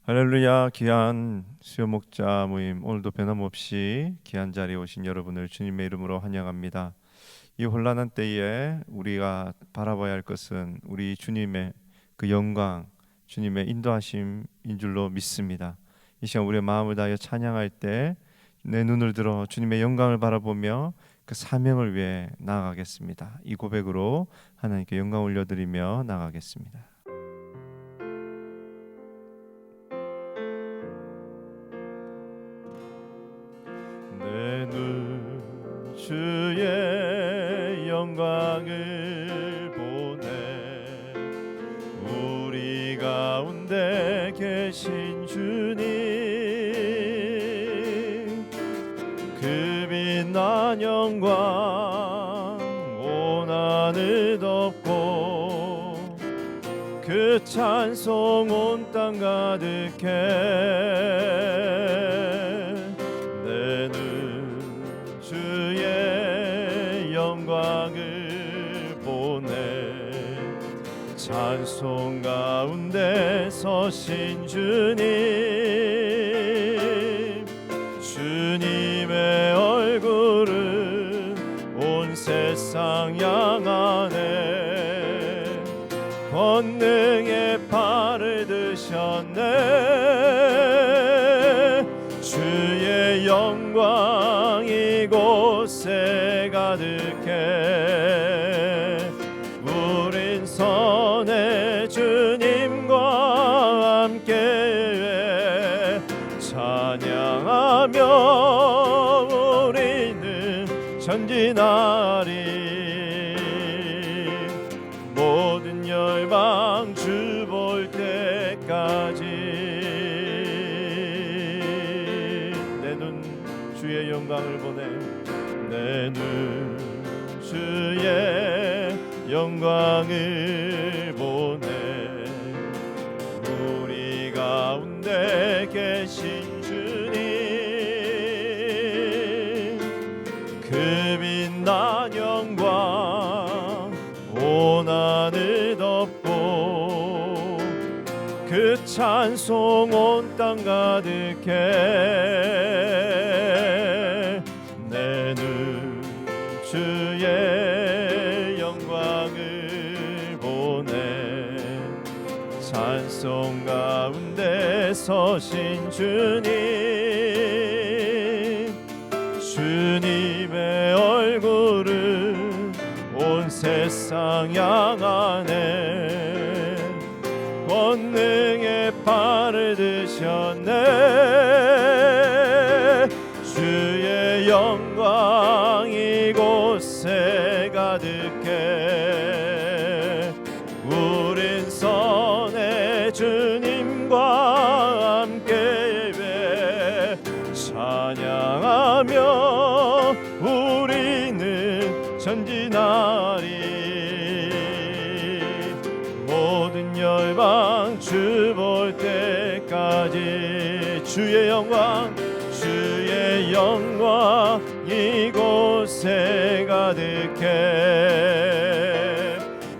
할렐루야. 귀한 수요 목자 모임, 오늘도 변함없이 귀한 자리에 오신 여러분을 주님의 이름으로 환영합니다. 이 혼란한 때에 우리가 바라봐야 할 것은 우리 주님의 그 영광, 주님의 인도하심인 줄로 믿습니다. 이 시간 우리의 마음을 다하여 찬양할 때 내 눈을 들어 주님의 영광을 바라보며 그 사명을 위해 나아가겠습니다. 이 고백으로 하나님께 영광 올려드리며 나아가겠습니다. 내 눈 주의 영광을 보네. 우리 가운데 계신 주님, 그 빛난 영광 온 하늘 덮고 그 찬송 온 땅 가득해. 영광을 보내. 찬송 가운데 서신 주님, 주님의 얼굴을 온 세상 향하네. 권능의 팔을 드셨네. 주의 영광 이곳에 가득해. 우린 선의 주님과 함께 찬양하며 우리는 전진하리. 모든 열방 주 볼 때까지. 내 눈 주의 영광을 보내. 내 눈 주의 영광을 보내. 우리 가운데 계신 주님, 그 빛난 영광 온 하늘 덮고 그 찬송 온 땅 가득해. 내 눈 주의 영광을 보내. 찬송 가운데 서신 주님, 주님의 얼굴을 온 세상 향하네. 권능의 팔을 드셨네. 주의 영광 이곳에 가득해. 우린 선의 주님과 함께 찬양하며 우리는 전진하리. 모든 열방 주 볼 때까지. 주의 영광, 주의 영광 이곳에 가득해.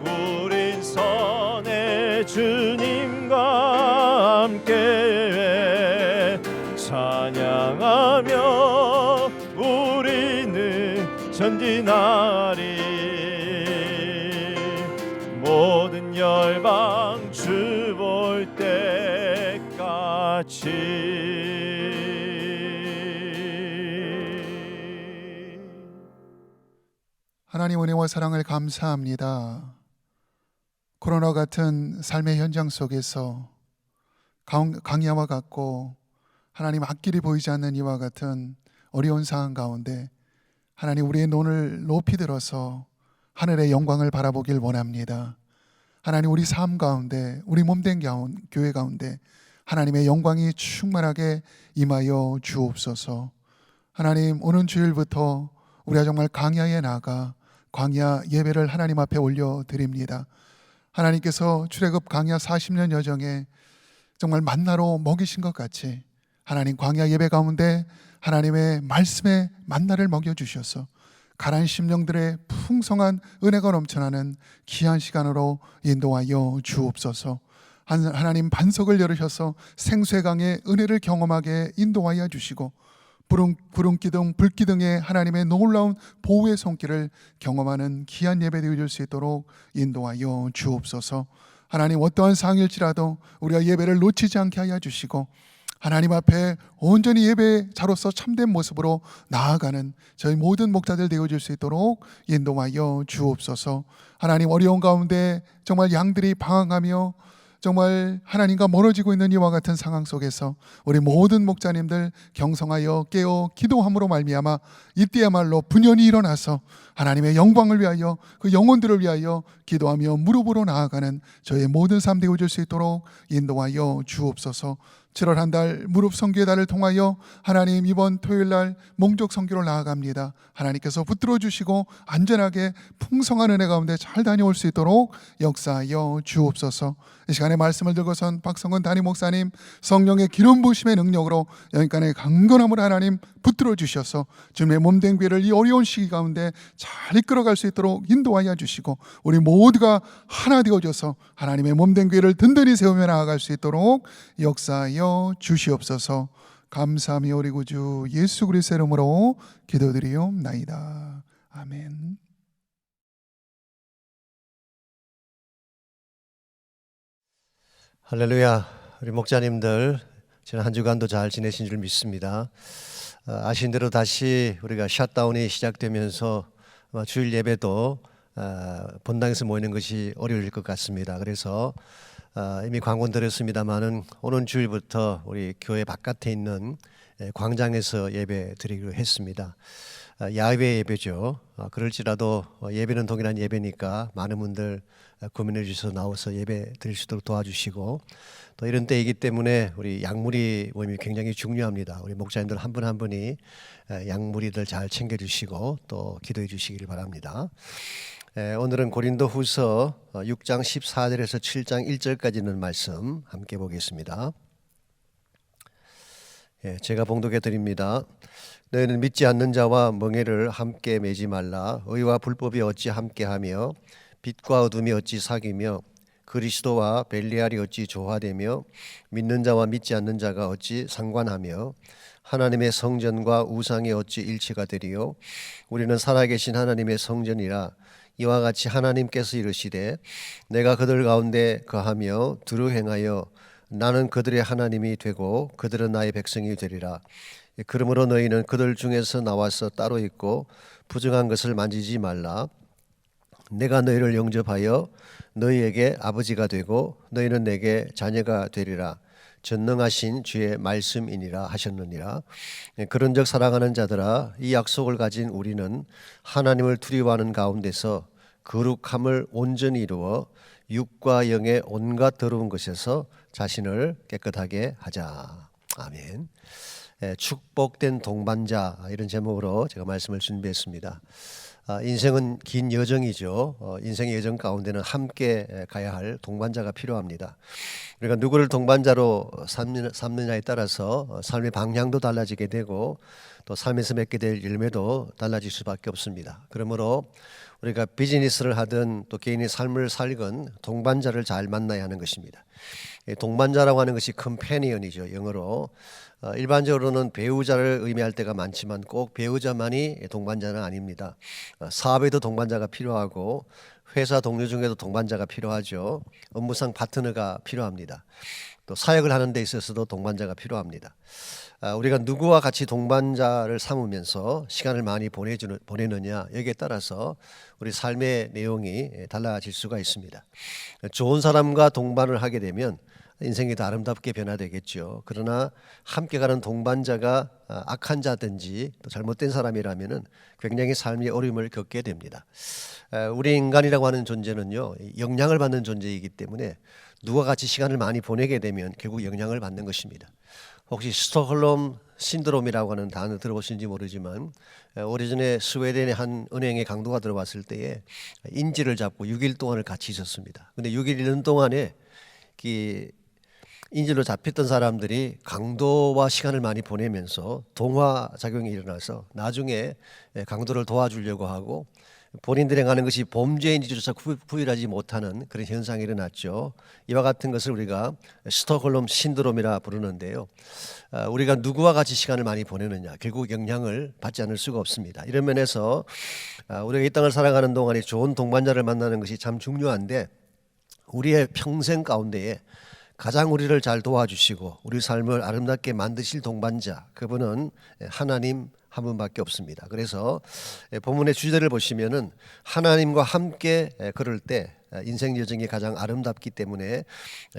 우린 선의 주님과 함께 찬양하며 우리는 전진하리. 모든 열방 주 볼 때까지. 하나님 은혜와 사랑을 감사합니다. 코로나 같은 삶의 현장 속에서 강야와 같고 하나님 앞길이 보이지 않는 이와 같은 어려운 상황 가운데 하나님 우리의 눈을 높이 들어서 하늘의 영광을 바라보길 원합니다. 하나님 우리 삶 가운데, 우리 몸된 교회 가운데 하나님의 영광이 충만하게 임하여 주옵소서. 하나님 오는 주일부터 우리가 정말 광야에 나가 광야 예배를 하나님 앞에 올려드립니다. 하나님께서 출애굽 광야 40년 여정에 정말 만나로 먹이신 것 같이 하나님 광야 예배 가운데 하나님의 말씀에 만나를 먹여주셔서 가난 심령들의 풍성한 은혜가 넘쳐나는 귀한 시간으로 인도하여 주옵소서. 하나님 반석을 열으셔서 생수의 강의 은혜를 경험하게 인도하여 주시고 구름 기둥 불 기둥에 하나님의 놀라운 보호의 손길을 경험하는 귀한 예배 드릴 수 있도록 인도하여 주옵소서. 하나님 어떠한 상황일지라도 우리가 예배를 놓치지 않게 하여 주시고 하나님 앞에 온전히 예배자로서 참된 모습으로 나아가는 저희 모든 목자들 되어줄 수 있도록 인도하여 주옵소서. 하나님 어려운 가운데 정말 양들이 방황하며 정말 하나님과 멀어지고 있는 이와 같은 상황 속에서 우리 모든 목자님들 경성하여 깨어 기도함으로 말미암아 이때야말로 분연히 일어나서 하나님의 영광을 위하여 그 영혼들을 위하여 기도하며 무릎으로 나아가는 저의 모든 삶 되어줄 수 있도록 인도하여 주옵소서. 7월 한 달 무릎 선교의 달을 통하여 하나님 이번 토요일 날 몽족 선교로 나아갑니다. 하나님께서 붙들어 주시고 안전하게 풍성한 은혜 가운데 잘 다녀올 수 있도록 역사하여 주옵소서. 이 시간에 말씀을 들고선 박성근 담임 목사님 성령의 기름 부으심의 능력으로 여기까지 강건함을 하나님 붙들어 주셔서 주님의 몸된 교회를 이 어려운 시기 가운데 잘 이끌어갈 수 있도록 인도하여 주시고 우리 모두가 하나 되어져서 하나님의 몸된 교회를 든든히 세우며 나아갈 수 있도록 역사하여 주시옵소서. 감사하며 우리 구주 예수 그리스도의 이름으로 기도드리옵나이다. 아멘. 할렐루야. 우리 목자님들 지난 한 주간도 잘 지내신 줄 믿습니다. 아신 대로 다시 우리가 샷다운이 시작되면서 주일 예배도 본당에서 모이는 것이 어려울 것 같습니다. 그래서 이미 광고 드렸습니다마는 오는 주일부터 우리 교회 바깥에 있는 광장에서 예배 드리기로 했습니다. 야외 예배죠. 그럴지라도 예배는 동일한 예배니까 많은 분들 고민해 주셔서 나와서 예배 드릴 수 있도록 도와주시고, 또 이런 때이기 때문에 우리 양무리 모임이 굉장히 중요합니다. 우리 목사님들 한 분 한 분이 양무리들 잘 챙겨주시고 또 기도해 주시기를 바랍니다. 오늘은 고린도후서 6장 14절에서 7장 1절까지 있는 말씀 함께 보겠습니다. 제가 봉독해 드립니다. 너희는 믿지 않는 자와 멍에를 함께 매지 말라. 의와 불법이 어찌 함께하며 빛과 어둠이 어찌 사귀며 그리스도와 벨리알이 어찌 조화되며 믿는 자와 믿지 않는 자가 어찌 상관하며 하나님의 성전과 우상이 어찌 일치가 되리요. 우리는 살아계신 하나님의 성전이라. 이와 같이 하나님께서 이르시되 내가 그들 가운데 거하며 두루 행하여 나는 그들의 하나님이 되고 그들은 나의 백성이 되리라. 그러므로 너희는 그들 중에서 나와서 따로 있고 부정한 것을 만지지 말라. 내가 너희를 영접하여 너희에게 아버지가 되고 너희는 내게 자녀가 되리라. 전능하신 주의 말씀이니라 하셨느니라. 그런즉 사랑하는 자들아, 이 약속을 가진 우리는 하나님을 두려워하는 가운데서 거룩함을 온전히 이루어 육과 영의 온갖 더러운 것에서 자신을 깨끗하게 하자. 아멘. 축복된 동반자, 이런 제목으로 제가 말씀을 준비했습니다. 인생은 긴 여정이죠. 인생의 여정 가운데는 함께 가야 할 동반자가 필요합니다. 우리가 누구를 동반자로 삼느냐에 따라서 삶의 방향도 달라지게 되고 또 삶에서 맺게 될 열매도 달라질 수밖에 없습니다. 그러므로 우리가 비즈니스를 하든 또 개인의 삶을 살건 동반자를 잘 만나야 하는 것입니다. 동반자라고 하는 것이 컴패니언이죠. 영어로. 일반적으로는 배우자를 의미할 때가 많지만 꼭 배우자만이 동반자는 아닙니다. 사업에도 동반자가 필요하고 회사 동료 중에도 동반자가 필요하죠. 업무상 파트너가 필요합니다. 또 사역을 하는 데 있어서도 동반자가 필요합니다. 우리가 누구와 같이 동반자를 삼으면서 시간을 많이 보내느냐, 여기에 따라서 우리 삶의 내용이 달라질 수가 있습니다. 좋은 사람과 동반을 하게 되면 인생이 더 아름답게 변화되겠죠. 그러나 함께 가는 동반자가 악한 자든지 또 잘못된 사람이라면 굉장히 삶의 어려움을 겪게 됩니다. 우리 인간이라고 하는 존재는요, 영향을 받는 존재이기 때문에 누가 같이 시간을 많이 보내게 되면 결국 영향을 받는 것입니다. 혹시 스톡홀름 신드롬이라고 하는 단어 들어보신지 모르지만 오래전에 스웨덴의 한 은행에 강도가 들어왔을 때에 인질을 잡고 6일 동안을 같이 있었습니다. 근데 6일 있는 동안에 인질로 잡혔던 사람들이 강도와 시간을 많이 보내면서 동화 작용이 일어나서 나중에 강도를 도와주려고 하고 본인들이 행하는 것이 범죄인지조차 구별하지 못하는 그런 현상이 일어났죠. 이와 같은 것을 우리가 스톡홀름 신드롬이라 부르는데요. 우리가 누구와 같이 시간을 많이 보내느냐, 결국 영향을 받지 않을 수가 없습니다. 이런 면에서 우리가 이 땅을 살아가는 동안에 좋은 동반자를 만나는 것이 참 중요한데, 우리의 평생 가운데에 가장 우리를 잘 도와주시고 우리 삶을 아름답게 만드실 동반자, 그분은 하나님 한 분밖에 없습니다. 그래서 본문의 주제를 보시면은 하나님과 함께 걸을 때 인생 여정이 가장 아름답기 때문에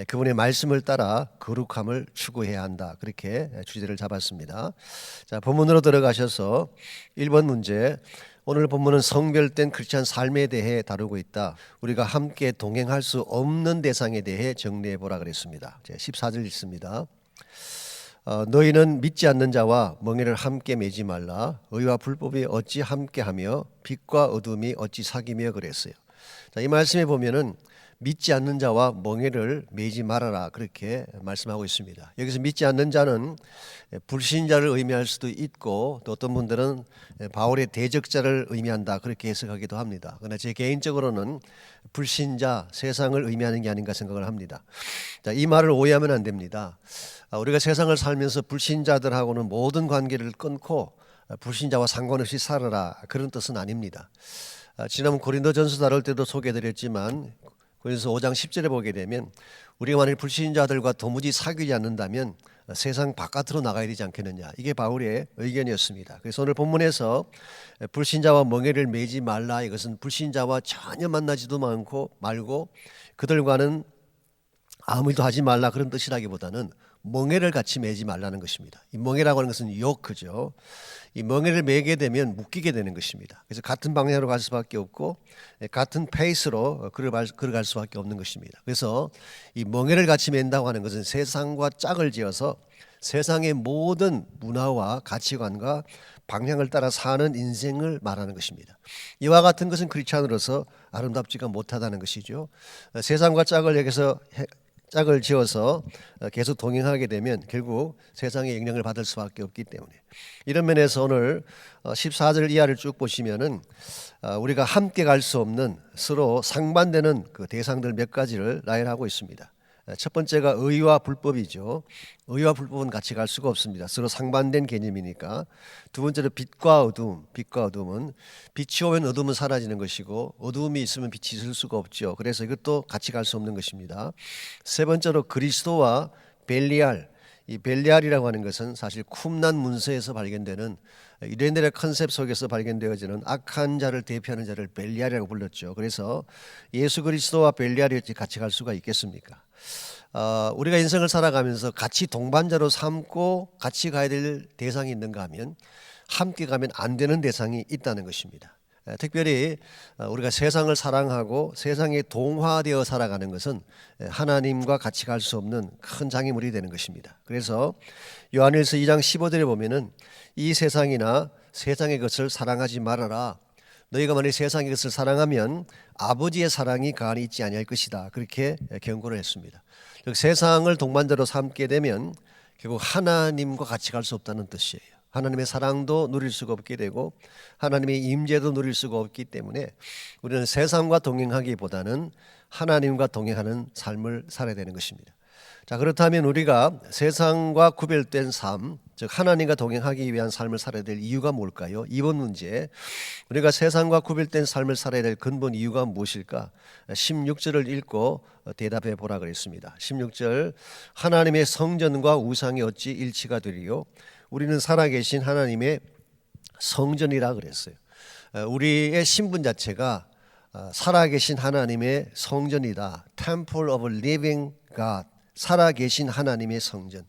그분의 말씀을 따라 거룩함을 추구해야 한다, 그렇게 주제를 잡았습니다. 자, 본문으로 들어가셔서 1번 문제, 오늘 본문은 성별된 크리스찬 삶에 대해 다루고 있다. 우리가 함께 동행할 수 없는 대상에 대해 정리해 보라 그랬습니다. 14절 읽습니다. 너희는 믿지 않는 자와 멍에를 함께 매지 말라. 의와 불법이 어찌 함께하며 빛과 어둠이 어찌 사귀며 그랬어요. 자, 이 말씀에 보면은 믿지 않는 자와 멍에를 매지 말아라, 그렇게 말씀하고 있습니다. 여기서 믿지 않는 자는 불신자를 의미할 수도 있고, 또 어떤 분들은 바울의 대적자를 의미한다, 그렇게 해석하기도 합니다. 그러나 제 개인적으로는 불신자, 세상을 의미하는 게 아닌가 생각을 합니다. 자, 이 말을 오해하면 안 됩니다. 우리가 세상을 살면서 불신자들하고는 모든 관계를 끊고 불신자와 상관없이 살아라, 그런 뜻은 아닙니다. 지난번 고린도전서 다룰 때도 소개해드렸지만 고린도서 5장 10절에 보게 되면 우리가 만약 불신자들과 도무지 사귀지 않는다면 세상 바깥으로 나가야 되지 않겠느냐, 이게 바울의 의견이었습니다. 그래서 오늘 본문에서 불신자와 멍에를 매지 말라, 이것은 불신자와 전혀 만나지도 말고 그들과는 아무 일도 하지 말라, 그런 뜻이라기보다는 멍에를 같이 매지 말라는 것입니다. 이 멍에라고 하는 것은 요크죠. 이 멍에를 매게 되면 묶이게 되는 것입니다. 그래서 같은 방향으로 갈 수밖에 없고 같은 페이스로 걸어갈 수밖에 없는 것입니다. 그래서 이 멍에를 같이 맨다고 하는 것은 세상과 짝을 지어서 세상의 모든 문화와 가치관과 방향을 따라 사는 인생을 말하는 것입니다. 이와 같은 것은 크리스찬으로서 아름답지가 못하다는 것이죠. 세상과 짝을 지어서 계속 동행하게 되면 결국 세상의 영향을 받을 수밖에 없기 때문에, 이런 면에서 오늘 14절 이하를 쭉 보시면은 우리가 함께 갈 수 없는 서로 상반되는 그 대상들 몇 가지를 나열하고 있습니다. 첫 번째가 의와 불법이죠. 의와 불법은 같이 갈 수가 없습니다. 서로 상반된 개념이니까. 두 번째로 빛과 어둠. 빛과 어둠은 빛이 오면 어둠은 사라지는 것이고 어둠이 있으면 빛이 있을 수가 없죠. 그래서 이것도 같이 갈 수 없는 것입니다. 세 번째로 그리스도와 벨리알. 이 벨리알이라고 하는 것은 사실 쿰난 문서에서 발견되는 유대인들의 컨셉 속에서 발견되어지는 악한 자를 대표하는 자를 벨리알이라고 불렀죠. 그래서 예수 그리스도와 벨리알이 같이 갈 수가 있겠습니까? 우리가 인생을 살아가면서 같이 동반자로 삼고 같이 가야 될 대상이 있는가 하면 함께 가면 안 되는 대상이 있다는 것입니다. 특별히 우리가 세상을 사랑하고 세상에 동화되어 살아가는 것은 하나님과 같이 갈 수 없는 큰 장애물이 되는 것입니다. 그래서 요한일서 2장 15절에 보면은 이 세상이나 세상의 것을 사랑하지 말아라. 너희가 만약 세상의 것을 사랑하면 아버지의 사랑이 가만히 있지 아니할 것이다, 그렇게 경고를 했습니다. 즉 세상을 동반자로 삼게 되면 결국 하나님과 같이 갈 수 없다는 뜻이에요. 하나님의 사랑도 누릴 수가 없게 되고 하나님의 임재도 누릴 수가 없기 때문에 우리는 세상과 동행하기보다는 하나님과 동행하는 삶을 살아야 되는 것입니다. 자, 그렇다면 우리가 세상과 구별된 삶, 즉 하나님과 동행하기 위한 삶을 살아야 될 이유가 뭘까요? 2번 문제, 우리가 세상과 구별된 삶을 살아야 될 근본 이유가 무엇일까? 16절을 읽고 대답해 보라 그랬습니다. 16절, 하나님의 성전과 우상이 어찌 일치가 되리요? 우리는 살아계신 하나님의 성전이라 그랬어요. 우리의 신분 자체가 살아계신 하나님의 성전이다. Temple of Living God. 살아계신 하나님의 성전.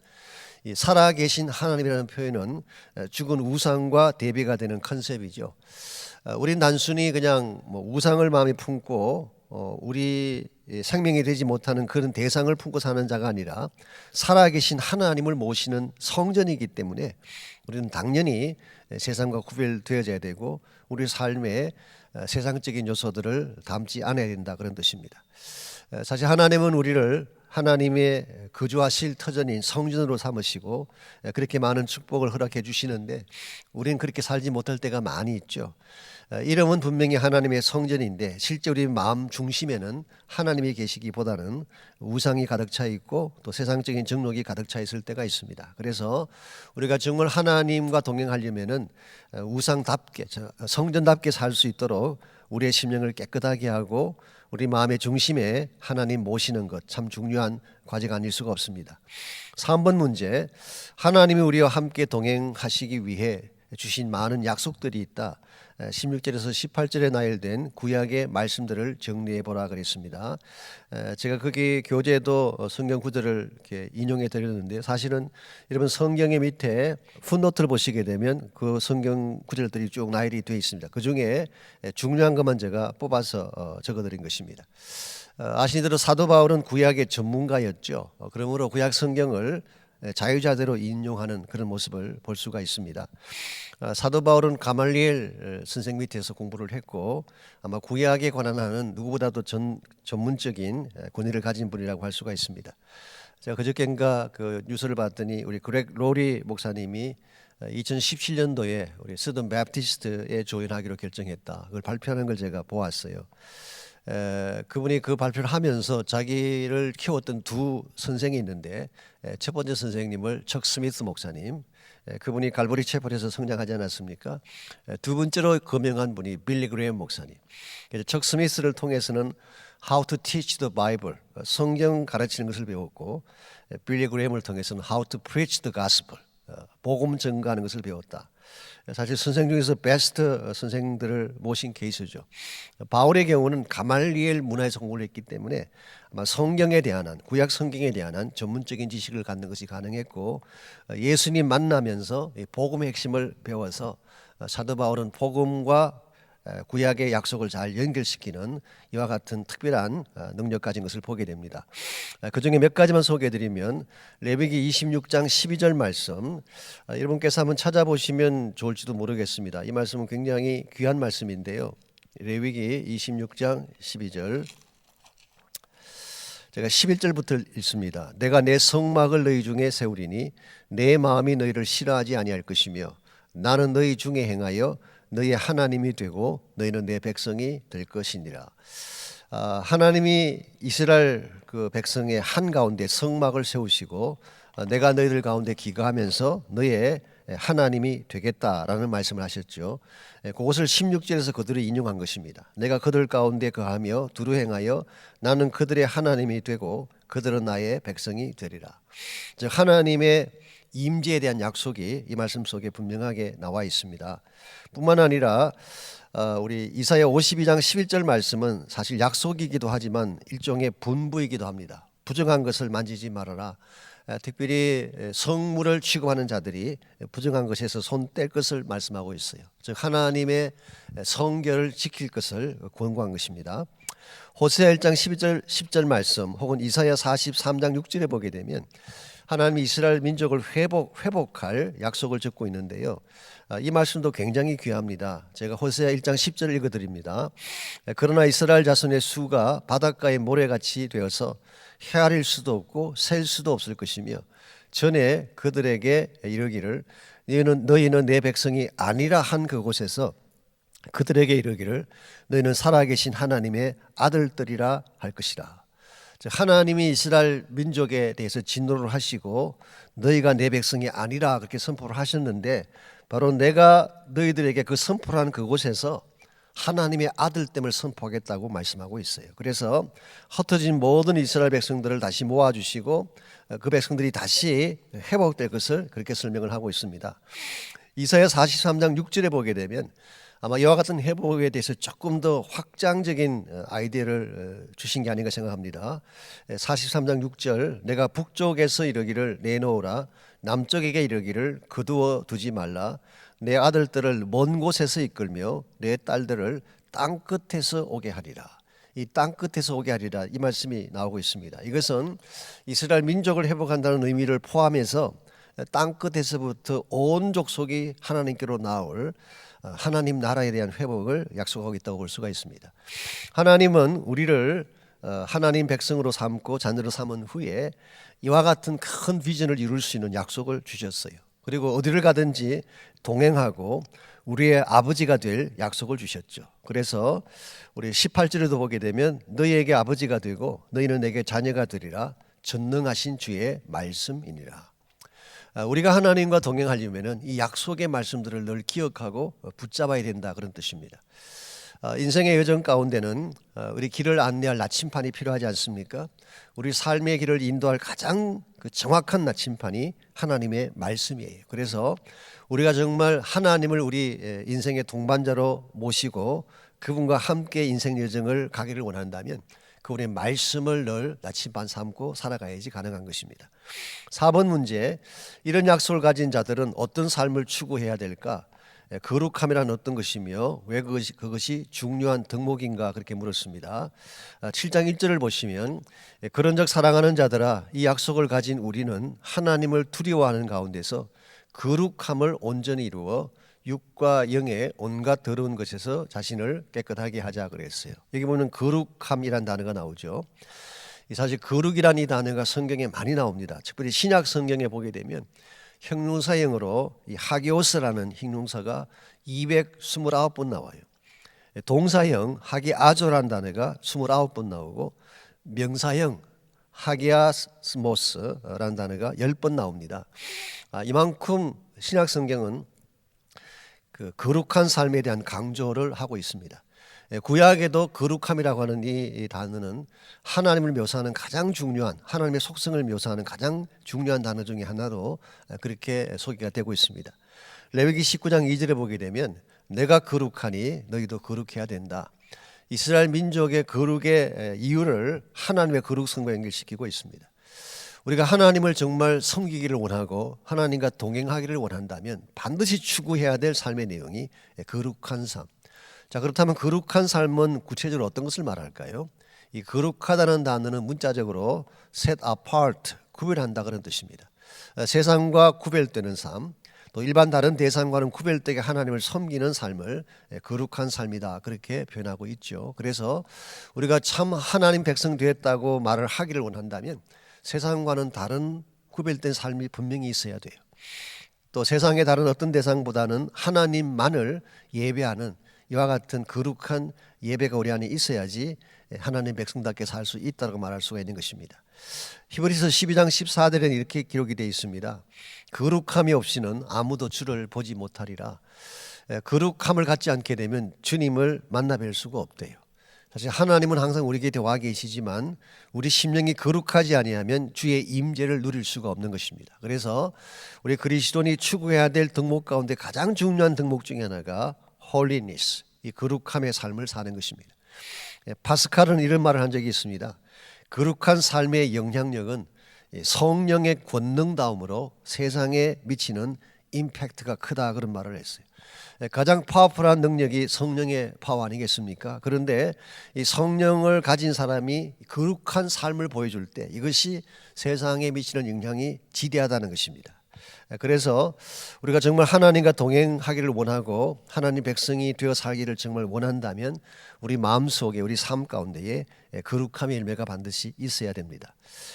이 살아계신 하나님이라는 표현은 죽은 우상과 대비가 되는 컨셉이죠. 우린 단순히 그냥 우상을 마음에 품고 우리 생명이 되지 못하는 그런 대상을 품고 사는 자가 아니라 살아계신 하나님을 모시는 성전이기 때문에 우리는 당연히 세상과 구별되어져야 되고 우리 삶에 세상적인 요소들을 담지 않아야 된다, 그런 뜻입니다. 사실 하나님은 우리를 하나님의 거주하실 터전인 성전으로 삼으시고 그렇게 많은 축복을 허락해 주시는데 우리는 그렇게 살지 못할 때가 많이 있죠. 이름은 분명히 하나님의 성전인데 실제 우리 마음 중심에는 하나님이 계시기보다는 우상이 가득 차 있고 또 세상적인 정욕이 가득 차 있을 때가 있습니다. 그래서 우리가 정말 하나님과 동행하려면은 우상답게 성전답게 살 수 있도록 우리의 심령을 깨끗하게 하고 우리 마음의 중심에 하나님 모시는 것 참 중요한 과제가 아닐 수가 없습니다. 3번 문제, 하나님이 우리와 함께 동행하시기 위해 주신 많은 약속들이 있다. 16절에서 18절에 나열된 구약의 말씀들을 정리해 보라 그랬습니다. 제가 거기 교재도 성경 구절을 이렇게 인용해 드렸는데 사실은 여러분 성경의 밑에 풋노트를 보시게 되면 그 성경 구절들이 쭉 나열이 되어 있습니다. 그 중에 중요한 것만 제가 뽑아서 적어드린 것입니다. 아시는 대로 사도 바울은 구약의 전문가였죠. 그러므로 구약 성경을 자유자재로 인용하는 그런 모습을 볼 수가 있습니다. 사도 바울은 가말리엘 선생 밑에서 공부를 했고 아마 구약에 관한 하는 누구보다도 전문적인 권위를 가진 분이라고 할 수가 있습니다. 제가 그저께인가 그 뉴스를 봤더니 우리 그렉 로리 목사님이 2017년도에 우리 서던 배프티스트에 조인하기로 결정했다. 그걸 발표하는 걸 제가 보았어요. 그분이 그 발표를 하면서 자기를 키웠던 두 선생이 있는데 첫 번째 선생님을 척 스미스 목사님, 그분이 갈보리 채플에서 성장하지 않았습니까? 두 번째로 거명한 분이 빌리 그레이엄 목사님. 그래서 척 스미스를 통해서는 How to teach the Bible, 성경 가르치는 것을 배웠고 빌리 그레이엄을 통해서는 How to preach the gospel, 복음 전가하는 것을 배웠다. 사실 선생 중에서 베스트 선생들을 모신 케이스죠. 바울의 경우는 가말리엘 문화에서 공부를 했기 때문에 아마 성경에 대한 한, 구약 성경에 대한 한 전문적인 지식을 갖는 것이 가능했고 예수님 만나면서 복음의 핵심을 배워서 사도 바울은 복음과 구약의 약속을 잘 연결시키는 이와 같은 특별한 능력 가진 것을 보게 됩니다. 그 중에 몇 가지만 소개해드리면 레위기 26장 12절 말씀, 여러분께서 한번 찾아보시면 좋을지도 모르겠습니다. 이 말씀은 굉장히 귀한 말씀인데요. 레위기 26장 12절, 제가 11절부터 읽습니다. 내가 내 성막을 너희 중에 세우리니 내 마음이 너희를 싫어하지 아니할 것이며 나는 너희 중에 행하여 너희의 하나님이 되고 너희는 내 백성이 될 것이니라. 하나님이 이스라엘 그 백성의 한가운데 성막을 세우시고 내가 너희들 가운데 기거하면서 너희의 하나님이 되겠다라는 말씀을 하셨죠. 그것을 16절에서 그들이 인용한 것입니다. 내가 그들 가운데 거하며 두루 행하여 나는 그들의 하나님이 되고 그들은 나의 백성이 되리라. 즉 하나님의 임재에 대한 약속이 이 말씀 속에 분명하게 나와 있습니다. 뿐만 아니라 우리 이사야 52장 11절 말씀은 사실 약속이기도 하지만 일종의 분부이기도 합니다. 부정한 것을 만지지 말아라. 특별히 성물을 취급하는 자들이 부정한 것에서 손 뗄 것을 말씀하고 있어요. 즉 하나님의 성결을 지킬 것을 권고한 것입니다. 호세아 1장 10절 말씀 혹은 이사야 43장 6절에 보게 되면 하나님이 이스라엘 민족을 회복할 약속을 적고 있는데요. 이 말씀도 굉장히 귀합니다. 제가 호세아 1장 10절을 읽어드립니다. 그러나 이스라엘 자손의 수가 바닷가의 모래같이 되어서 헤아릴 수도 없고 셀 수도 없을 것이며 전에 그들에게 이르기를 너희는 내 백성이 아니라 한 그곳에서 그들에게 이르기를 너희는 살아계신 하나님의 아들들이라 할 것이라. 하나님이 이스라엘 민족에 대해서 진노를 하시고 너희가 내 백성이 아니라 그렇게 선포를 하셨는데 바로 내가 너희들에게 그 선포를 한 그곳에서 하나님의 아들됨을 선포하겠다고 말씀하고 있어요. 그래서 흩어진 모든 이스라엘 백성들을 다시 모아주시고 그 백성들이 다시 회복될 것을 그렇게 설명을 하고 있습니다. 이사야 43장 6절에 보게 되면 아마 이와 같은 회복에 대해서 조금 더 확장적인 아이디어를 주신 게 아닌가 생각합니다. 43장 6절 내가 북쪽에서 이르기를 내놓으라 남쪽에게 이르기를 거두어 두지 말라 내 아들들을 먼 곳에서 이끌며 내 딸들을 땅 끝에서 오게 하리라. 이 땅 끝에서 오게 하리라 이 말씀이 나오고 있습니다. 이것은 이스라엘 민족을 회복한다는 의미를 포함해서 땅 끝에서부터 온 족속이 하나님께로 나올 하나님 나라에 대한 회복을 약속하고 있다고 볼 수가 있습니다. 하나님은 우리를 하나님 백성으로 삼고 자녀로 삼은 후에 이와 같은 큰 비전을 이룰 수 있는 약속을 주셨어요. 그리고 어디를 가든지 동행하고 우리의 아버지가 될 약속을 주셨죠. 그래서 우리 18절에도 보게 되면 너희에게 아버지가 되고 너희는 내게 자녀가 되리라 전능하신 주의 말씀이니라. 우리가 하나님과 동행하려면 이 약속의 말씀들을 늘 기억하고 붙잡아야 된다, 그런 뜻입니다. 인생의 여정 가운데는 우리 길을 안내할 나침판이 필요하지 않습니까? 우리 삶의 길을 인도할 가장 정확한 나침판이 하나님의 말씀이에요. 그래서 우리가 정말 하나님을 우리 인생의 동반자로 모시고 그분과 함께 인생 여정을 가기를 원한다면 그분의 말씀을 늘 나침반 삼고 살아가야지 가능한 것입니다. 4번 문제, 이런 약속을 가진 자들은 어떤 삶을 추구해야 될까? 거룩함이란 어떤 것이며 왜 그것이 중요한 덕목인가, 그렇게 물었습니다. 7장 1절을 보시면 그런즉 사랑하는 자들아 이 약속을 가진 우리는 하나님을 두려워하는 가운데서 거룩함을 온전히 이루어 육과 영의 온갖 더러운 것에서 자신을 깨끗하게 하자 그랬어요. 여기 보면 거룩함이란 단어가 나오죠. 사실 거룩이란 이 단어가 성경에 많이 나옵니다. 특별히 신약 성경에 보게 되면 형용사형으로 이 하기오스라는 형용사가 229번 나와요. 동사형 하기아조라는 단어가 29번 나오고 명사형 하기아스모스라는 단어가 10번 나옵니다. 이만큼 신약 성경은 그 거룩한 삶에 대한 강조를 하고 있습니다. 구약에도 거룩함이라고 하는 이 단어는 하나님을 묘사하는 가장 중요한, 하나님의 속성을 묘사하는 가장 중요한 단어 중에 하나로 그렇게 소개가 되고 있습니다. 레위기 19장 2절에 보게 되면 내가 거룩하니 너희도 거룩해야 된다. 이스라엘 민족의 거룩의 이유를 하나님의 거룩성과 연결시키고 있습니다. 우리가 하나님을 정말 섬기기를 원하고 하나님과 동행하기를 원한다면 반드시 추구해야 될 삶의 내용이 거룩한 삶. 자, 그렇다면 거룩한 삶은 구체적으로 어떤 것을 말할까요? 이 거룩하다는 단어는 문자적으로 set apart, 구별한다, 그런 뜻입니다. 세상과 구별되는 삶, 또 일반 다른 대상과는 구별되게 하나님을 섬기는 삶을 거룩한 삶이다, 그렇게 표현하고 있죠. 그래서 우리가 참 하나님 백성 되었다고 말을 하기를 원한다면 세상과는 다른 구별된 삶이 분명히 있어야 돼요. 또 세상의 다른 어떤 대상보다는 하나님만을 예배하는 이와 같은 거룩한 예배가 우리 안에 있어야지 하나님 백성답게 살 수 있다고 말할 수가 있는 것입니다. 히브리서 12장 14절에는 이렇게 기록이 되어 있습니다. 거룩함이 없이는 아무도 주를 보지 못하리라. 거룩함을 갖지 않게 되면 주님을 만나 뵐 수가 없대요. 사실 하나님은 항상 우리 곁에 와 계시지만 우리 심령이 거룩하지 아니하면 주의 임재를 누릴 수가 없는 것입니다. 그래서 우리 그리스도인이 추구해야 될 덕목 가운데 가장 중요한 덕목 중에 하나가 holiness, 이 거룩함의 삶을 사는 것입니다. 파스칼은 이런 말을 한 적이 있습니다. 거룩한 삶의 영향력은 성령의 권능다움으로 세상에 미치는 임팩트가 크다, 그런 말을 했어요. 가장 파워풀한 능력이 성령의 파워 아니겠습니까? 그런데 이 성령을 가진 사람이 거룩한 삶을 보여줄 때 이것이 세상에 미치는 영향이 지대하다는 것입니다. 그래서 우리가 정말 하나님과 동행하기를 원하고 하나님 백성이 되어 살기를 정말 원한다면 우리 마음속에, 우리 삶 가운데에 거룩함의 열매가 반드시 있어야 됩니다.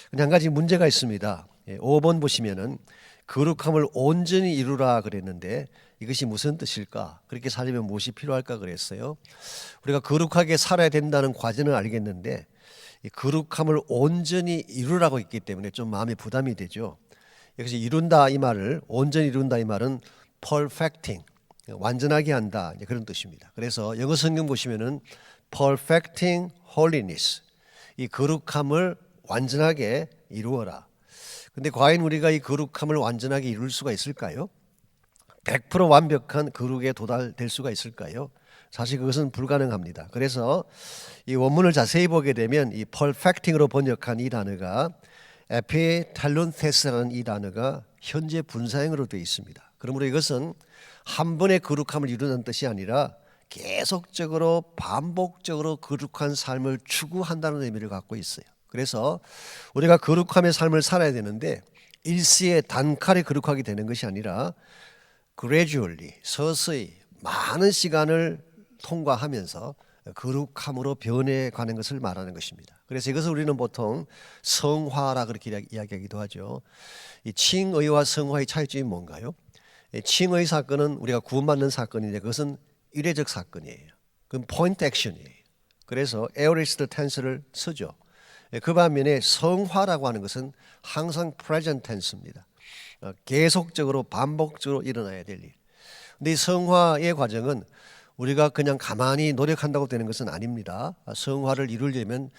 근데 한 가지 문제가 있습니다. 5번 보시면은 거룩함을 온전히 이루라 그랬는데 이것이 무슨 뜻일까? 그렇게 살려면 무엇이 필요할까 그랬어요. 우리가 거룩하게 살아야 된다는 과정을 알겠는데 이 거룩함을 온전히 이루라고 했기 때문에 좀 마음에 부담이 되죠. 여기서 이룬다 이 말을, 온전히 이룬다 이 말은 perfecting, 완전하게 한다, 그런 뜻입니다. 그래서 영어 성경 보시면은 perfecting holiness, 이 거룩함을 완전하게 이루어라. 근데 과연 우리가 이 거룩함을 완전하게 이룰 수가 있을까요? 100% 완벽한 거룩에 도달될 수가 있을까요? 사실 그것은 불가능합니다. 그래서 이 원문을 자세히 보게 되면 이 perfecting으로 번역한 이 단어가 에피탈론테스라는 이 단어가 현재 분사형으로 되어 있습니다. 그러므로 이것은 한 번의 거룩함을 이루는 뜻이 아니라 계속적으로 반복적으로 거룩한 삶을 추구한다는 의미를 갖고 있어요. 그래서 우리가 거룩함의 삶을 살아야 되는데 일시에 단칼에 거룩하게 되는 것이 아니라 gradually, 서서히 많은 시간을 통과하면서 거룩함으로 변해가는 것을 말하는 것입니다. 그래서 이것을 우리는 보통 성화라 그렇게 이야기하기도 하죠. 이 칭의와 성화의 차이점이 뭔가요? 칭의 사건은 우리가 구원받는 사건인데 그것은 일회적 사건이에요. 그건 포인트 액션이에요. 그래서 에어리스트 텐스를 쓰죠. 그 반면에 성화라고 하는 것은 항상 프레젠트 텐스입니다. 계속적으로 반복적으로 일어나야 될 일. 근데 이 성화의 과정은 우리가 그냥 가만히 노력한다고 되는 것은 아닙니다. 성화를 이루려면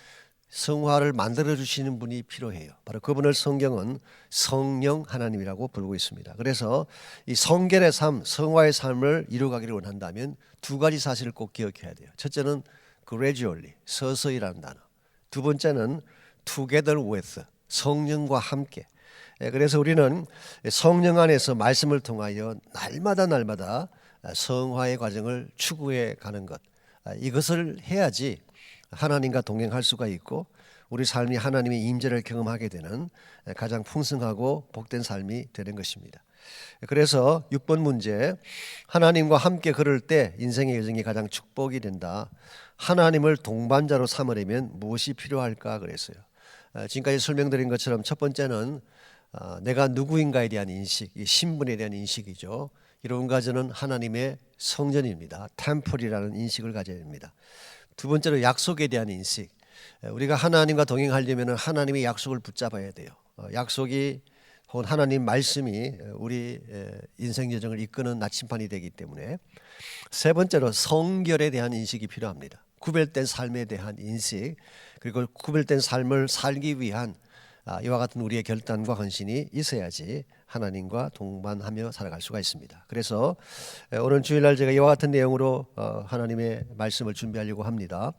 성화를 만들어 주시는 분이 필요해요. 바로 그분을 성경은 성령 하나님이라고 부르고 있습니다. 그래서 이 성결의 삶, 성화의 삶을 이루어가기를 원한다면 두 가지 사실을 꼭 기억해야 돼요. 첫째는 gradually, 서서히라는 단어. 두 번째는 together with, 성령과 함께. 그래서 우리는 성령 안에서 말씀을 통하여 날마다 성화의 과정을 추구해 가는 것. 이것을 해야지 하나님과 동행할 수가 있고 우리 삶이 하나님의 임재를 경험하게 되는 가장 풍성하고 복된 삶이 되는 것입니다. 그래서 6번 문제, 하나님과 함께 걸을 때 인생의 여정이 가장 축복이 된다. 하나님을 동반자로 삼으려면 무엇이 필요할까 그랬어요. 지금까지 설명드린 것처럼 첫 번째는 내가 누구인가에 대한 인식, 신분에 대한 인식이죠. 이런 가지는 하나님의 성전입니다. 템플이라는 인식을 가져야 됩니다. 두 번째로 약속에 대한 인식. 우리가 하나님과 동행하려면 하나님의 약속을 붙잡아야 돼요. 약속이 혹은 하나님 말씀이 우리 인생 여정을 이끄는 나침반이 되기 때문에. 세 번째로 성결에 대한 인식이 필요합니다. 구별된 삶에 대한 인식, 그리고 구별된 삶을 살기 위한 이와 같은 우리의 결단과 헌신이 있어야지 하나님과 동반하며 살아갈 수가 있습니다. 그래서 오늘 주일날 제가 이와 같은 내용으로 하나님의 말씀을 준비하려고 합니다.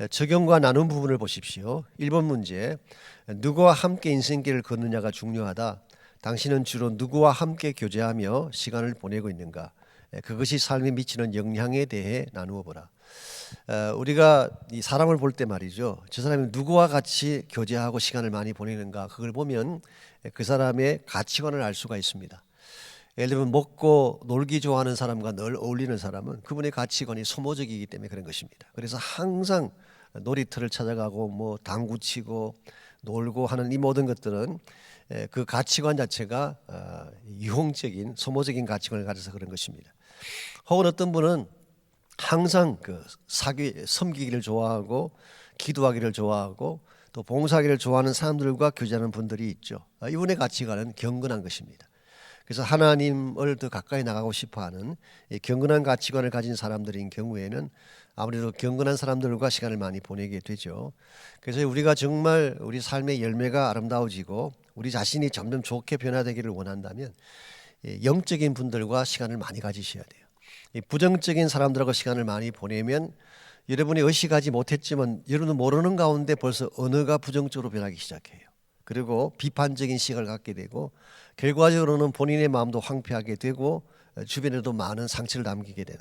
적용과 나눈 부분을 보십시오. 1번 문제, 누구와 함께 인생길을 걷느냐가 중요하다. 당신은 주로 누구와 함께 교제하며 시간을 보내고 있는가? 그것이 삶에 미치는 영향에 대해 나누어 보라. 우리가 이 사람을 볼 때 말이죠. 저 사람이 누구와 같이 교제하고 시간을 많이 보내는가, 그걸 보면 그 사람의 가치관을 알 수가 있습니다. 예를 들면 먹고 놀기 좋아하는 사람과 늘 어울리는 사람은 그분의 가치관이 소모적이기 때문에 그런 것입니다. 그래서 항상 놀이터를 찾아가고 뭐 당구 치고 놀고 하는 이 모든 것들은 그 가치관 자체가 유홍적인 소모적인 가치관을 가져서 그런 것입니다. 혹은 어떤 분은 항상 그 섬기기를 좋아하고 기도하기를 좋아하고 또 봉사하기를 좋아하는 사람들과 교제하는 분들이 있죠. 이분의 가치관은 경건한 것입니다. 그래서 하나님을 더 가까이 나가고 싶어하는 경건한 가치관을 가진 사람들인 경우에는 아무래도 경건한 사람들과 시간을 많이 보내게 되죠. 그래서 우리가 정말 우리 삶의 열매가 아름다워지고 우리 자신이 점점 좋게 변화되기를 원한다면 영적인 분들과 시간을 많이 가지셔야 돼요. 부정적인 사람들하고 시간을 많이 보내면 여러분이 의식하지 못했지만 여러분은 모르는 가운데 벌써 언어가 부정적으로 변하기 시작해요. 그리고 비판적인 시각을 갖게 되고 결과적으로는 본인의 마음도 황폐하게 되고 주변에도 많은 상처를 남기게 되는.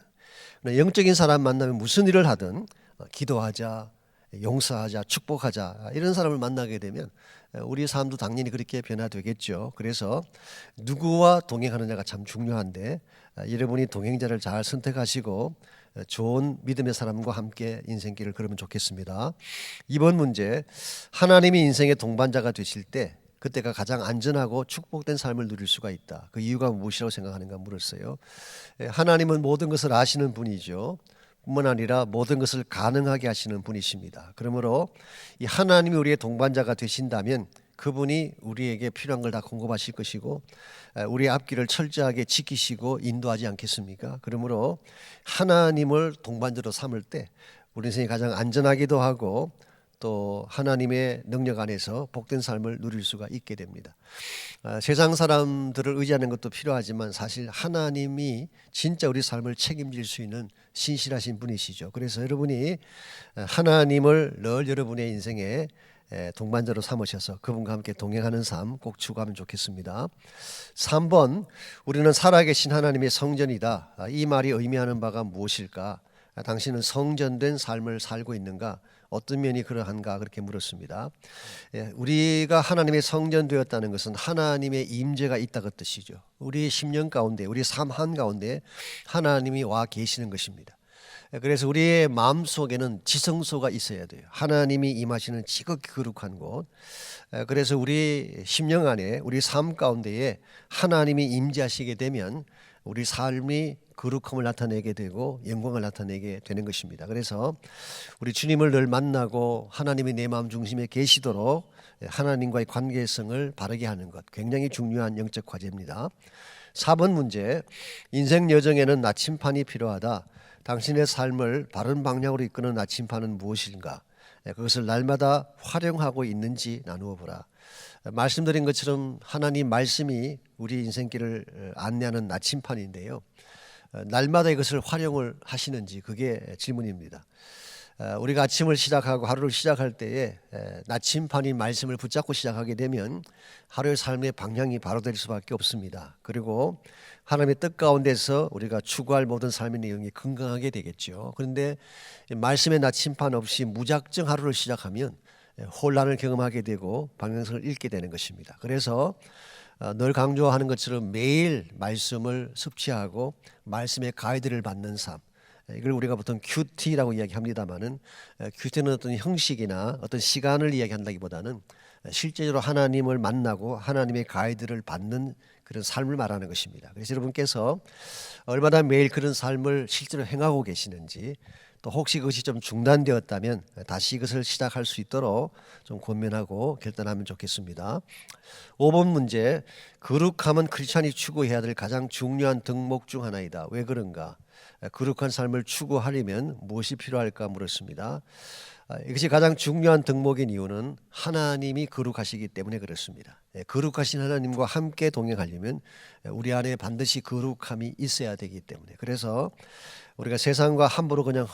영적인 사람 만나면 무슨 일을 하든 기도하자, 용서하자, 축복하자, 이런 사람을 만나게 되면 우리 삶도 당연히 그렇게 변화되겠죠. 그래서 누구와 동행하느냐가 참 중요한데 여러분이 동행자를 잘 선택하시고 좋은 믿음의 사람과 함께 인생길을 걸으면 좋겠습니다. 2번 문제, 하나님이 인생의 동반자가 되실 때 그때가 가장 안전하고 축복된 삶을 누릴 수가 있다. 그 이유가 무엇이라고 생각하는가 물었어요. 하나님은 모든 것을 아시는 분이죠. 뿐만 아니라 모든 것을 가능하게 하시는 분이십니다. 그러므로 이 하나님이 우리의 동반자가 되신다면 그분이 우리에게 필요한 걸 다 공급하실 것이고 우리의 앞길을 철저하게 지키시고 인도하지 않겠습니까? 그러므로 하나님을 동반자로 삼을 때 우리 인생이 가장 안전하기도 하고 또 하나님의 능력 안에서 복된 삶을 누릴 수가 있게 됩니다. 세상 사람들을 의지하는 것도 필요하지만 사실 하나님이 진짜 우리 삶을 책임질 수 있는 신실하신 분이시죠. 그래서 여러분이 하나님을 늘 여러분의 인생에 동반자로 삼으셔서 그분과 함께 동행하는 삶 꼭 추구하면 좋겠습니다. 3번, 우리는 살아계신 하나님의 성전이다. 이 말이 의미하는 바가 무엇일까? 당신은 성전된 삶을 살고 있는가? 어떤 면이 그러한가? 그렇게 물었습니다. 우리가 하나님의 성전 되었다는 것은 하나님의 임재가 있다는 뜻이죠. 우리 심령 가운데, 우리 삶 한가운데 하나님이 와 계시는 것입니다. 그래서 우리의 마음속에는 지성소가 있어야 돼요. 하나님이 임하시는 지극히 거룩한 곳. 그래서 우리 심령 안에 우리 삶 가운데에 하나님이 임재하시게 되면 우리 삶이 거룩함을 나타내게 되고 영광을 나타내게 되는 것입니다. 그래서 우리 주님을 늘 만나고 하나님이 내 마음 중심에 계시도록 하나님과의 관계성을 바르게 하는 것, 굉장히 중요한 영적 과제입니다. 4번 문제, 인생 여정에는 나침판이 필요하다. 당신의 삶을 바른 방향으로 이끄는 나침판은 무엇인가? 그것을 날마다 활용하고 있는지 나누어 보라. 말씀드린 것처럼 하나님 말씀이 우리 인생길을 안내하는 나침판인데요. 날마다 이것을 활용을 하시는지, 그게 질문입니다. 우리가 아침을 시작하고 하루를 시작할 때에 나침판인 말씀을 붙잡고 시작하게 되면 하루의 삶의 방향이 바로 될 수밖에 없습니다. 그리고 하나님의 뜻 가운데서 우리가 추구할 모든 삶의 내용이 건강하게 되겠죠. 그런데 말씀의 나침판 없이 무작정 하루를 시작하면 혼란을 경험하게 되고 방향성을 잃게 되는 것입니다. 그래서 늘 강조하는 것처럼 매일 말씀을 섭취하고 말씀의 가이드를 받는 삶, 이걸 우리가 보통 큐티라고 이야기합니다만은, 큐티는 어떤 형식이나 어떤 시간을 이야기한다기보다는 실제로 하나님을 만나고 하나님의 가이드를 받는 그런 삶을 말하는 것입니다. 그래서 여러분께서 얼마나 매일 그런 삶을 실제로 행하고 계시는지, 또 혹시 그것이 좀 중단되었다면 다시 이것을 시작할 수 있도록 좀 권면하고 결단하면 좋겠습니다. 5번 문제, 거룩함은 크리스찬이 추구해야 될 가장 중요한 덕목 중 하나이다. 왜 그런가? 거룩한 삶을 추구하려면 무엇이 필요할까 물었습니다. 이것이 가장 중요한 덕목인 이유는 하나님이 거룩하시기 때문에 그렇습니다. 거룩하신 하나님과 함께 동행하려면 우리 안에 반드시 거룩함이 있어야 되기 때문에, 그래서 우리가 세상과 함부로 그냥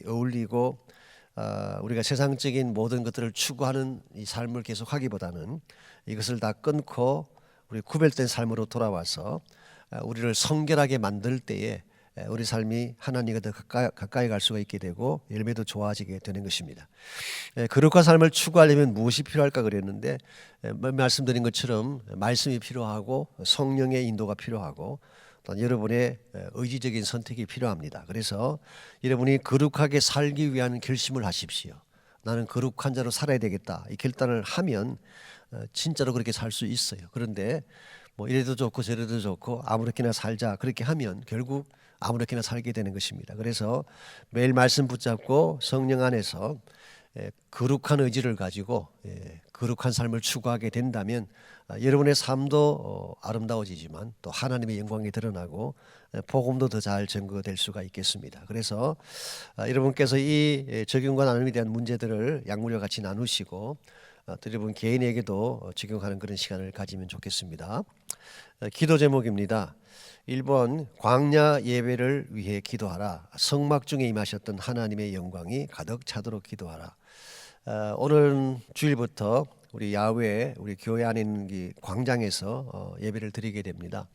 어울리고 우리가 세상적인 모든 것들을 추구하는 이 삶을 계속하기보다는 이것을 다 끊고 우리 구별된 삶으로 돌아와서 우리를 성결하게 만들 때에 우리 삶이 하나님과 더 가까이 갈 수가 있게 되고 열매도 좋아지게 되는 것입니다. 거룩한 삶을 추구하려면 무엇이 필요할까 그랬는데, 말씀드린 것처럼 말씀이 필요하고 성령의 인도가 필요하고 또 여러분의 의지적인 선택이 필요합니다. 그래서 여러분이 거룩하게 살기 위한 결심을 하십시오. 나는 거룩한 자로 살아야 되겠다, 이 결단을 하면 진짜로 그렇게 살 수 있어요. 그런데 뭐 이래도 좋고 저래도 좋고 아무렇게나 살자, 그렇게 하면 결국 아무렇게나 살게 되는 것입니다. 그래서 매일 말씀 붙잡고 성령 안에서 거룩한 의지를 가지고 거룩한 삶을 추구하게 된다면 여러분의 삶도 아름다워지지만 또 하나님의 영광이 드러나고 복음도 더 잘 전거될 수가 있겠습니다. 그래서 여러분께서 이 적용과 나눔에 대한 문제들을 약물과 같이 나누시고 또 여러분 개인에게도 적용하는 그런 시간을 가지면 좋겠습니다. 기도 제목입니다. 1번, 광야 예배를 위해 기도하라. 성막 중에 임하셨던 하나님의 영광이 가득 차도록 기도하라. 오늘 주일부터 우리 야외, 우리 교회 안에 있는 이 광장에서 예배를 드리게 됩니다.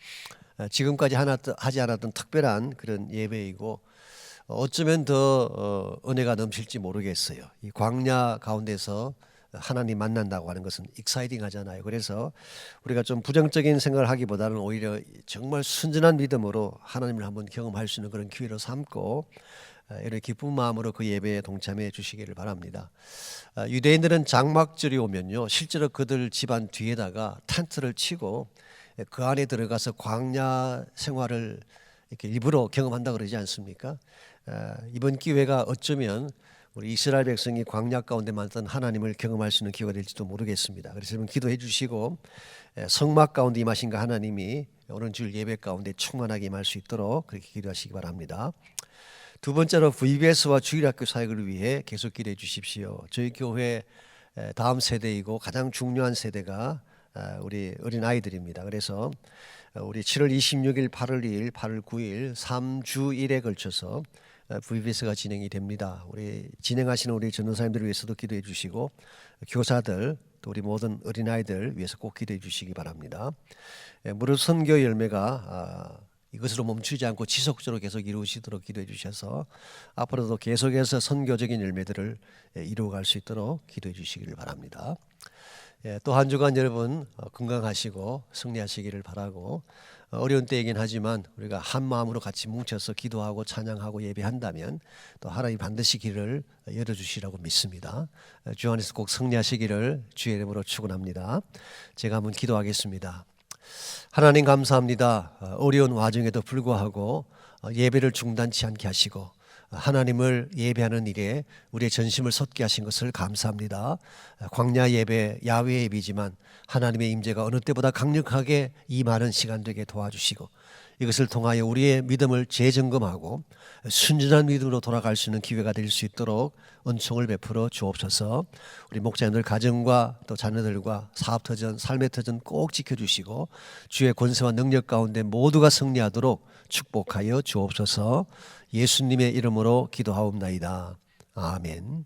지금까지 하지 않았던 특별한 그런 예배이고, 어쩌면 더 은혜가 넘칠지 모르겠어요. 이 광야 가운데서 하나님 만난다고 하는 것은 익사이팅 하잖아요. 그래서 우리가 좀 부정적인 생각을 하기보다는 오히려 정말 순전한 믿음으로 하나님을 한번 경험할 수 있는 그런 기회로 삼고 이런 기쁜 마음으로 그 예배에 동참해 주시기를 바랍니다. 유대인들은 장막절이 오면요, 실제로 그들 집안 뒤에다가 텐트를 치고 그 안에 들어가서 광야 생활을 이렇게 일부러 경험한다 그러지 않습니까? 이번 기회가 어쩌면 우리 이스라엘 백성이 광야 가운데 만났던 하나님을 경험할 수 있는 기회가 될지도 모르겠습니다. 그래서 여러분 기도해 주시고 성막 가운데 임하신 그 하나님이 오늘 주일 예배 가운데 충만하게 임할 수 있도록 그렇게 기도하시기 바랍니다. 두 번째로 VBS와 주일학교 사역을 위해 계속 기도해 주십시오. 저희 교회 다음 세대이고 가장 중요한 세대가 우리 어린아이들입니다. 그래서 우리 7월 26일, 8월 2일, 8월 9일 3주일에 걸쳐서 VBS가 진행이 됩니다. 우리 진행하시는 우리 전도사님들을 위해서도 기도해 주시고 교사들 또 우리 모든 어린아이들 위해서 꼭 기도해 주시기 바랍니다. 무릇 선교 열매가 이것으로 멈추지 않고 지속적으로 계속 이루어지도록 기도해 주셔서 앞으로도 계속해서 선교적인 열매들을 이루어갈 수 있도록 기도해 주시기를 바랍니다. 또 한 주간 여러분 건강하시고 승리하시기를 바라고, 어려운 때이긴 하지만 우리가 한 마음으로 같이 뭉쳐서 기도하고 찬양하고 예배한다면 또 하나님 반드시 길을 열어주시라고 믿습니다. 주 안에서 꼭 승리하시기를 주의 이름으로 축원합니다. 제가 한번 기도하겠습니다. 하나님 감사합니다. 어려운 와중에도 불구하고 예배를 중단치 않게 하시고 하나님을 예배하는 일에 우리의 전심을 솟게 하신 것을 감사합니다. 광야 예배, 야외 예배지만 하나님의 임재가 어느 때보다 강력하게 임하는 시간 되게 도와주시고, 이것을 통하여 우리의 믿음을 재점검하고 순전한 믿음으로 돌아갈 수 있는 기회가 될 수 있도록 은총을 베풀어 주옵소서. 우리 목자님들 가정과 또 자녀들과 사업터전, 삶의 터전 꼭 지켜주시고 주의 권세와 능력 가운데 모두가 승리하도록 축복하여 주옵소서. 예수님의 이름으로 기도하옵나이다. 아멘.